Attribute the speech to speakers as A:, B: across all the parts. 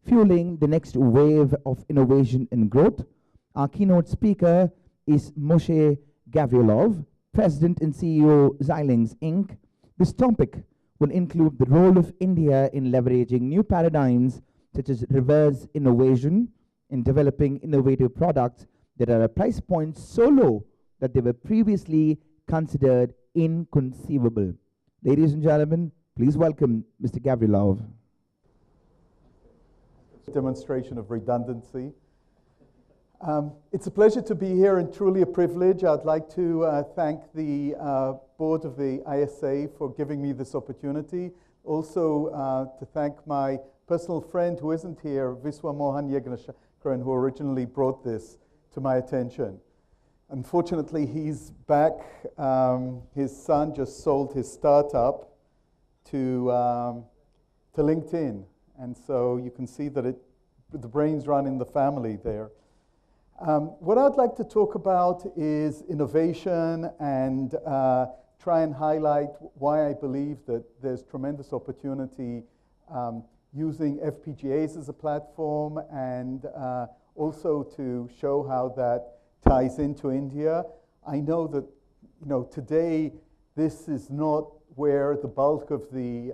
A: fueling the next wave of innovation and growth. Our keynote speaker is Moshe Gavrilov, President and CEO, Xilinx Inc. This topic will include the role of India in leveraging new paradigms such as reverse innovation in developing innovative products that are at price points so low that they were previously considered inconceivable. Ladies and gentlemen, please welcome Mr. Gavrilov.
B: Demonstration of redundancy. It's a pleasure to be here and truly a privilege. I'd like to thank the board of the ISA for giving me this opportunity. Also to thank my personal friend who isn't here, Viswa Mohan Yegnashkaran, who originally brought this to my attention. Unfortunately, he's back. His son just sold his startup to LinkedIn. And so you can see that the brains run in the family there. What I'd like to talk about is innovation and try and highlight why I believe that there's tremendous opportunity using FPGAs as a platform, and also to show how that ties into India. I know that today this is not where the bulk of the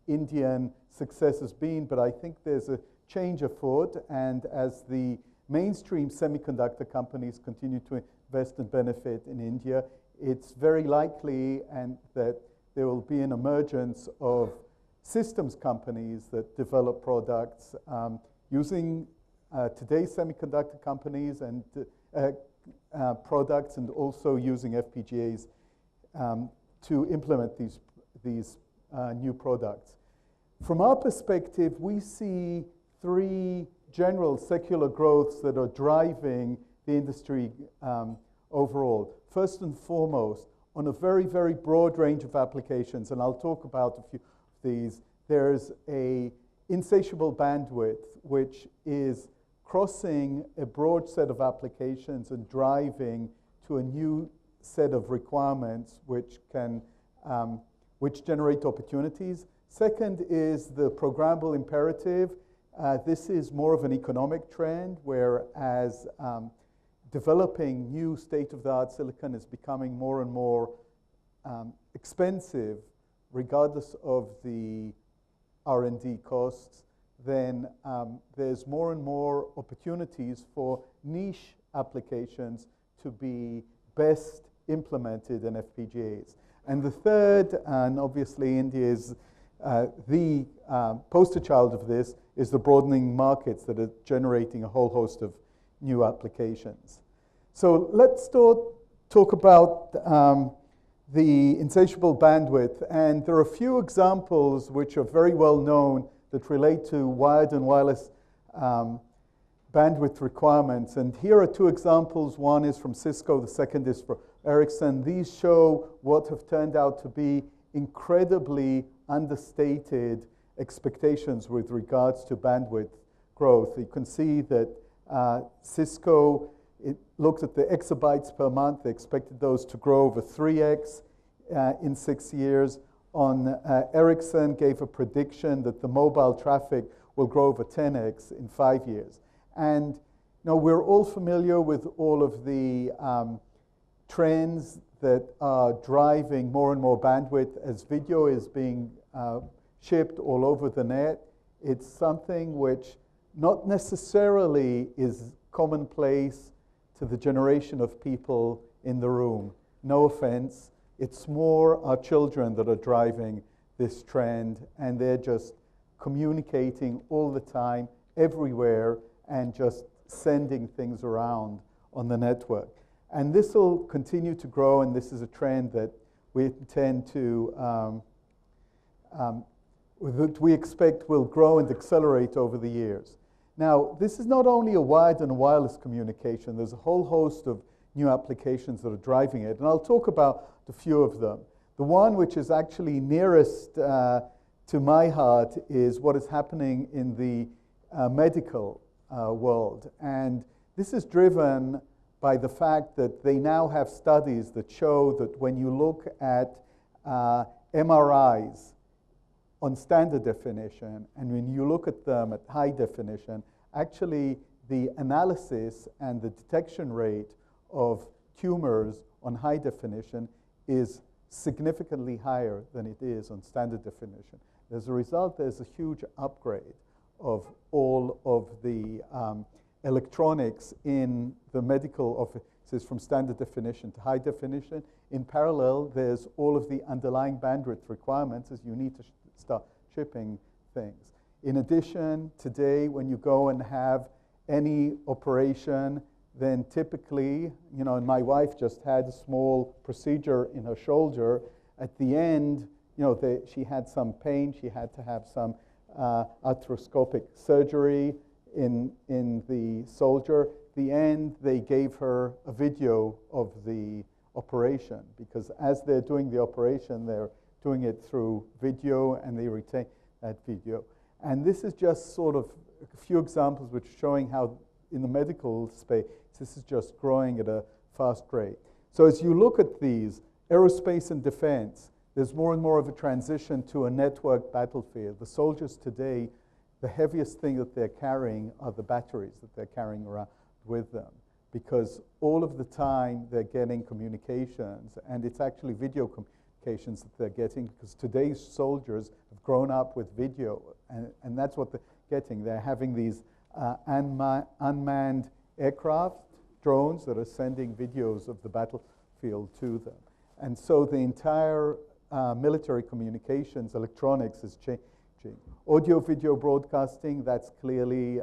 B: Indian success has been, but I think there's a change afoot, and as the mainstream semiconductor companies continue to invest and benefit in India, it's very likely that there will be an emergence of systems companies that develop products using today's semiconductor companies and products, and also using FPGAs to implement these new products. From our perspective, we see three general secular growths that are driving the industry overall. First and foremost, on a very, very broad range of applications, and I'll talk about a few of these, there's a insatiable bandwidth, which is crossing a broad set of applications and driving to a new set of requirements which generate opportunities. Second is the programmable imperative. This is more of an economic trend, whereas developing new state-of-the-art silicon is becoming more and more expensive, regardless of the R&D costs. Then there's more and more opportunities for niche applications to be best implemented in FPGAs. And the third, and obviously India is the poster child of this, is the broadening markets that are generating a whole host of new applications. So let's talk about the insatiable bandwidth. And there are a few examples which are very well known that relate to wired and wireless bandwidth requirements. And here are two examples. One is from Cisco, the second is from Ericsson. These show what have turned out to be incredibly understated expectations with regards to bandwidth growth. You can see that Cisco, it looked at the exabytes per month. They expected those to grow over 3x in 6 years. Ericsson gave a prediction that the mobile traffic will grow over 10x in 5 years. And we're all familiar with all of the trends that are driving more and more bandwidth as video is being shipped all over the net. It's something which not necessarily is commonplace to the generation of people in the room. No offense. It's more our children that are driving this trend, and they're just communicating all the time, everywhere, and just sending things around on the network. And this will continue to grow, and this is a trend that we intend to, that we expect will grow and accelerate over the years. Now, this is not only a wired and wireless communication. There's a whole host of new applications that are driving it, and I'll talk about a few of them. The one which is actually nearest to my heart is what is happening in the medical world. And this is driven by the fact that they now have studies that show that when you look at MRIs on standard definition, and when you look at them at high definition, actually the analysis and the detection rate of tumors on high definition is significantly higher than it is on standard definition. As a result, there's a huge upgrade of all of the electronics in the medical offices from standard definition to high definition. In parallel, there's all of the underlying bandwidth requirements as you need to start shipping things. In addition, today, when you go and have any operation, then typically, you know, and my wife just had a small procedure in her shoulder. At the end, you know, she had some pain. She had to have some arthroscopic surgery in the shoulder. At the end, they gave her a video of the operation, because as they're doing the operation, they're doing it through video, and they retain that video. And this is just sort of a few examples which are showing how in the medical space, this is just growing at a fast rate. So as you look at these, aerospace and defense, there's more and more of a transition to a network battlefield. The soldiers today, the heaviest thing that they're carrying are the batteries that they're carrying around with them, because all of the time they're getting communications, and it's actually video communications that they're getting, because today's soldiers have grown up with video, and that's what they're getting. They're having these unmanned aircraft, drones, that are sending videos of the battlefield to them. And so the entire military communications, electronics is changing. Audio-video broadcasting, that's clearly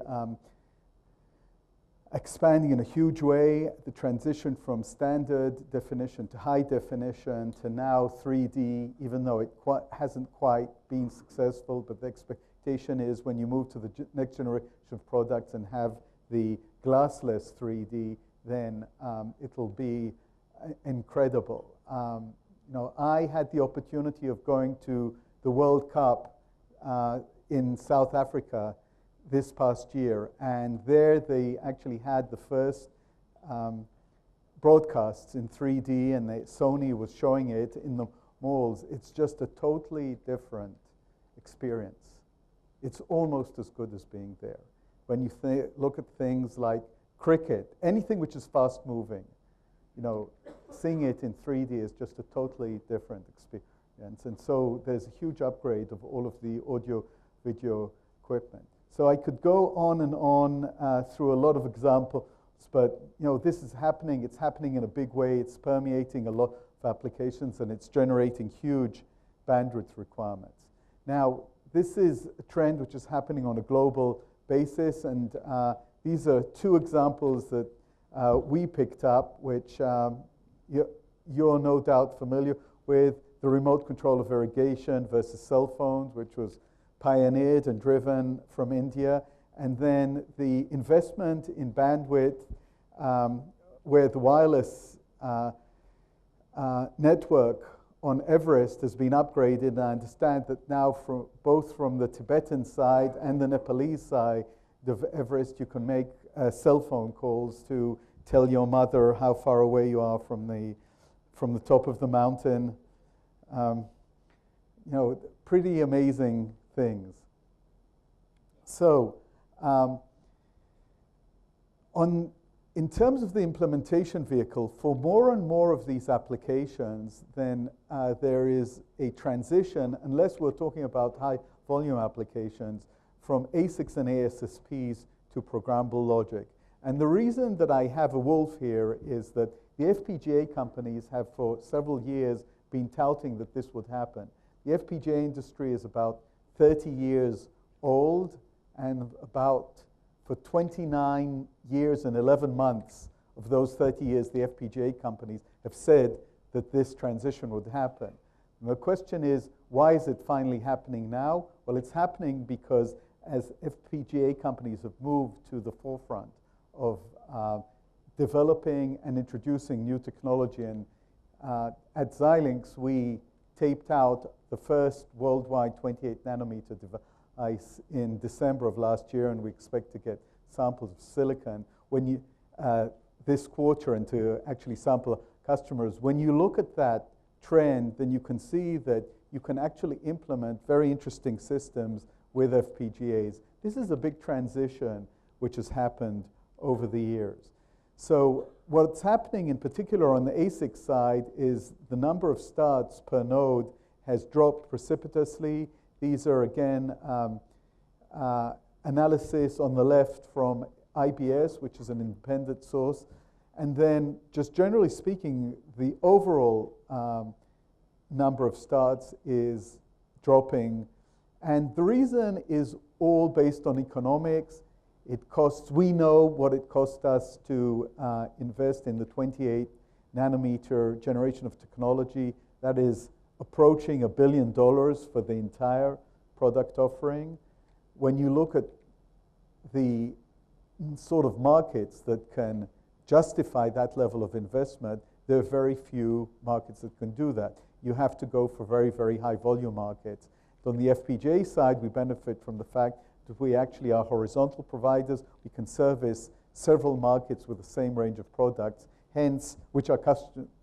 B: expanding in a huge way. The transition from standard definition to high definition to now 3D, even though it hasn't quite been successful, but the expectation is when you move to the next generation of products and have the glassless 3D, then it'll be incredible. You know, I had the opportunity of going to the World Cup in South Africa this past year, and there they actually had the first broadcasts in 3D, and Sony was showing it in the malls. It's just a totally different experience. It's almost as good as being there. When you look at things like cricket, anything which is fast-moving, you know, seeing it in 3D is just a totally different experience. And so there's a huge upgrade of all of the audio-video equipment. So I could go on and on through a lot of examples, but you know, this is happening. It's happening in a big way. It's permeating a lot of applications, and it's generating huge bandwidth requirements. Now, this is a trend which is happening on a global basis, and these are two examples that we picked up, which you're no doubt familiar with: the remote control of irrigation versus cell phones, which was pioneered and driven from India, and then the investment in bandwidth, where the wireless network on Everest has been upgraded. And I understand that now, both from the Tibetan side and the Nepalese side of Everest, you can make cell phone calls to tell your mother how far away you are from the top of the mountain. You know, pretty amazing things. So, in terms of the implementation vehicle, for more and more of these applications, then there is a transition, unless we're talking about high volume applications, from ASICs and ASSPs to programmable logic. And the reason that I have a wolf here is that the FPGA companies have for several years been touting that this would happen. The FPGA industry is about 30 years old, and for 29 years and 11 months of those 30 years, the FPGA companies have said that this transition would happen. And the question is, why is it finally happening now? Well, it's happening because as FPGA companies have moved to the forefront of developing and introducing new technology, and at Xilinx, we taped out the first worldwide 28 nanometer device in December of last year, and we expect to get samples of silicon this quarter and to actually sample customers. When you look at that trend, then you can see that you can actually implement very interesting systems with FPGAs. This is a big transition which has happened over the years. So what's happening in particular on the ASIC side is the number of starts per node has dropped precipitously. These are, again, analysis on the left from IBS, which is an independent source. And then, just generally speaking, the overall number of starts is dropping. And the reason is all based on economics. It costs, we know what it cost us to invest in the 28 nanometer generation of technology. That is approaching $1 billion for the entire product offering. When you look at the sort of markets that can justify that level of investment, there are very few markets that can do that. You have to go for very, very high volume markets. So on the FPGA side, we benefit from the fact that we actually are horizontal providers. We can service several markets with the same range of products, hence, which our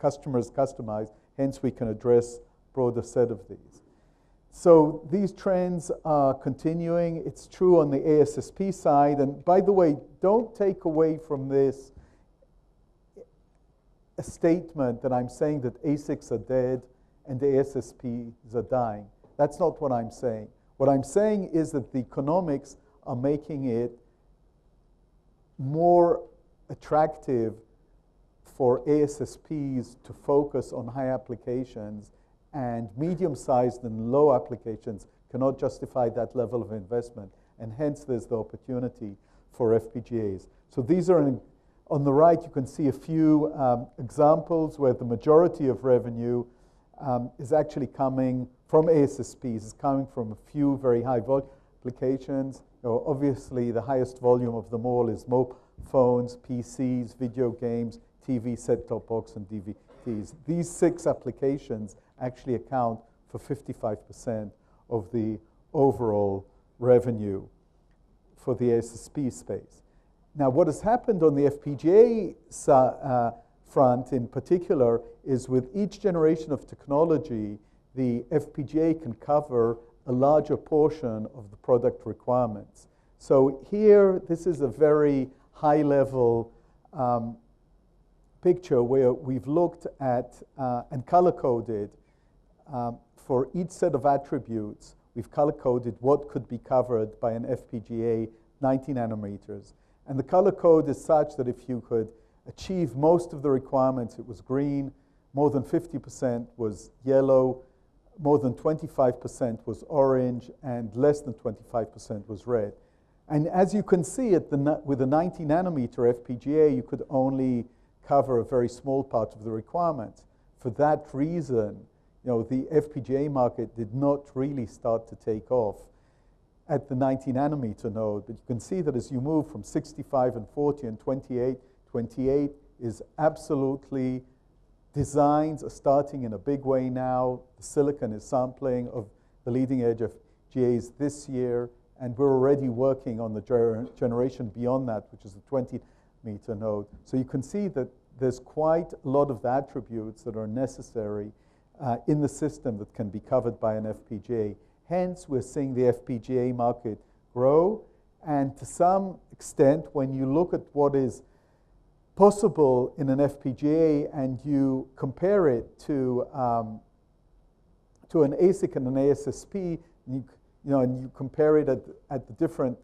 B: customers customize, hence we can address a broader set of these. So these trends are continuing. It's true on the ASSP side. And by the way, don't take away from this a statement that I'm saying that ASICs are dead and the ASSPs are dying. That's not what I'm saying. What I'm saying is that the economics are making it more attractive for ASSPs to focus on high applications, and medium-sized and low applications cannot justify that level of investment, and hence there's the opportunity for FPGAs. So these are, on the right, you can see a few examples where the majority of revenue is actually coming from ASSPs, is coming from a few very high volume applications. You know, obviously, the highest volume of them all is mobile phones, PCs, video games, TV, set-top box, and DVDs. These 6 applications actually account for 55% of the overall revenue for the ASSP space. Now, what has happened on the FPGA front in particular is with each generation of technology, the FPGA can cover a larger portion of the product requirements. So here, this is a very high-level picture where we've looked at and color-coded for each set of attributes. We've color-coded what could be covered by an FPGA 90 nanometers. And the color code is such that if you could achieve most of the requirements, it was green, more than 50% was yellow, more than 25% was orange, and less than 25% was red. And as you can see, with a 90 nanometer FPGA, you could only cover a very small part of the requirements. For that reason, you know, the FPGA market did not really start to take off at the 90 nanometer node. But you can see that as you move from 65 and 40 and 28, 28 is absolutely, designs are starting in a big way now. The silicon is sampling of the leading edge of FPGAs this year, and we're already working on the generation beyond that, which is the 20 nanometer node. So you can see that there's quite a lot of the attributes that are necessary in the system that can be covered by an FPGA. Hence, we're seeing the FPGA market grow. And to some extent, when you look at what is possible in an FPGA and you compare it to an ASIC and an ASSP, and you compare it at the different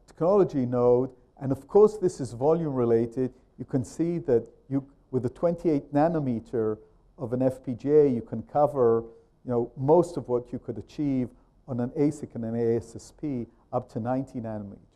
B: technology node, and of course this is volume related, you can see that with the 28 nanometer of an FPGA, you can cover most of what you could achieve on an ASIC and an ASSP up to 90 nanometers.